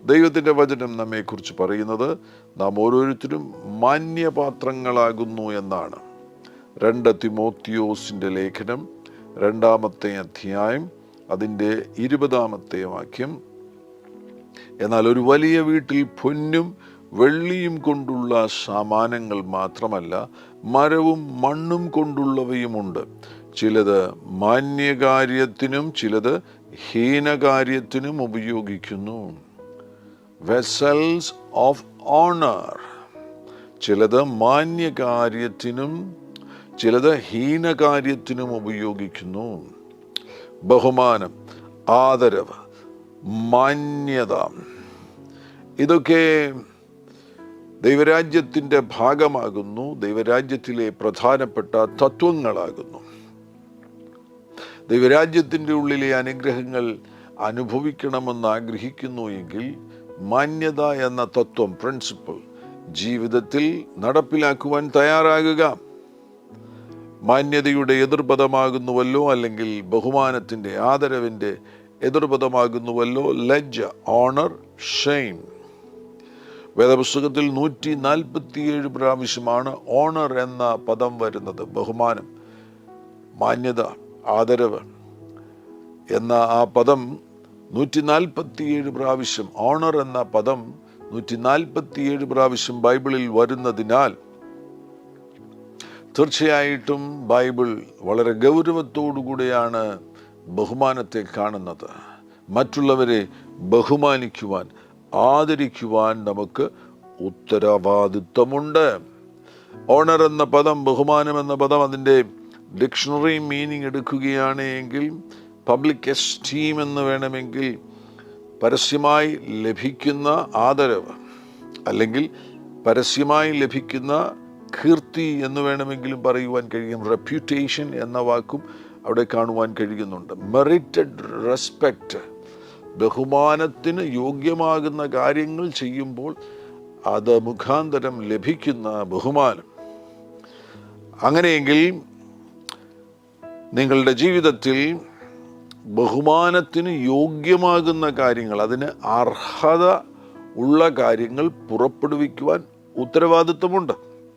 ദൈവത്തിൻ്റെ വചനം നമ്മെക്കുറിച്ച് പറയുന്നത് നാം ഓരോരുത്തരും മാന്യപാത്രങ്ങളാകുന്നു എന്നാണ്. 2 തിമോത്തിയോസിൻ്റെ ലേഖനം 2-ാമത്തെ അധ്യായം അതിൻ്റെ 20-ാമത്തെ വാക്യം. എന്നാൽ ഒരു വലിയ വീട്ടിൽ പൊന്നും വെള്ളിയും കൊണ്ടുള്ള സാമാനങ്ങൾ മാത്രമല്ല, മരവും മണ്ണും കൊണ്ടുള്ളവയുമുണ്ട്. ചിലത് മാന്യകാര്യത്തിനും ചിലത് ഹീനകാര്യത്തിനും ഉപയോഗിക്കുന്നു. Vessels of owner. ചിലത് മാന്യകാര്യത്തിനും ചിലത് ഹീനകാര്യത്തിനും ഉപയോഗിക്കുന്നു. ബഹുമാനം, ആദരവ്, മാന്യത, ഇതൊക്കെ ദൈവരാജ്യത്തിൻ്റെ ഭാഗമാകുന്നു, ദൈവരാജ്യത്തിലെ പ്രധാനപ്പെട്ട തത്വങ്ങളാകുന്നു. ദൈവരാജ്യത്തിൻ്റെ ഉള്ളിലെ അനുഗ്രഹങ്ങൾ അനുഭവിക്കണമെന്ന് ആഗ്രഹിക്കുന്നു എങ്കിൽ മാന്യത എന്ന തത്വം, പ്രിൻസിപ്പിൾ ജീവിതത്തിൽ നടപ്പിലാക്കുവാൻ തയ്യാറാകുക. മാന്യതയുടെ എതിർപദമാകുന്നുവല്ലോ, അല്ലെങ്കിൽ ബഹുമാനത്തിൻ്റെ, ആദരവിൻ്റെ എതിർപദമാകുന്നുവല്ലോ ലജ്ജ, ഓണർ, ഷെയിം. വേദപുസ്തകത്തിൽ 147 പ്രാവശ്യമാണ് ഓണർ എന്ന പദം വരുന്നത്. ബഹുമാനം, മാന്യത, ആദരവ് എന്ന ആ പദം 147 പ്രാവശ്യം, ഓണർ എന്ന പദം 147 പ്രാവശ്യം ബൈബിളിൽ വരുന്നതിനാൽ തീർച്ചയായിട്ടും ബൈബിൾ വളരെ ഗൗരവത്തോടുകൂടിയാണ് ബഹുമാനത്തെ കാണുന്നത്. മറ്റുള്ളവരെ ബഹുമാനിക്കുവാൻ, ആദരിക്കുവാൻ നമുക്ക് ഉത്തരവാദിത്വമുണ്ട്. ഓണർ എന്ന പദം, ബഹുമാനം എന്ന പദം, അതിൻ്റെ ഡിക്ഷണറി മീനിങ് എടുക്കുകയാണ് എങ്കിൽ പബ്ലിക് എസ്റ്റീം എന്ന് വേണമെങ്കിൽ പരസ്യമായി ലഭിക്കുന്ന ആദരവ്, അല്ലെങ്കിൽ പരസ്യമായി ലഭിക്കുന്ന കീർത്തി എന്ന് വേണമെങ്കിലും പറയുവാൻ കഴിയും. റെപ്യൂട്ടേഷൻ എന്ന വാക്കും അവിടെ കാണുവാൻ കഴിയുന്നുണ്ട്. മെറിറ്റഡ് റെസ്പെക്റ്റ്, ബഹുമാനത്തിന് യോഗ്യമാകുന്ന കാര്യങ്ങൾ ചെയ്യുമ്പോൾ അത് മുഖാന്തരം ലഭിക്കുന്ന ബഹുമാനം. അങ്ങനെയെങ്കിൽ നിങ്ങളുടെ ജീവിതത്തിൽ ബഹുമാനത്തിന് യോഗ്യമാകുന്ന കാര്യങ്ങൾ, അതിന് അർഹത ഉള്ള കാര്യങ്ങൾ പുറപ്പെടുവിക്കുവാൻ ഉത്തരവാദിത്വമുണ്ട്.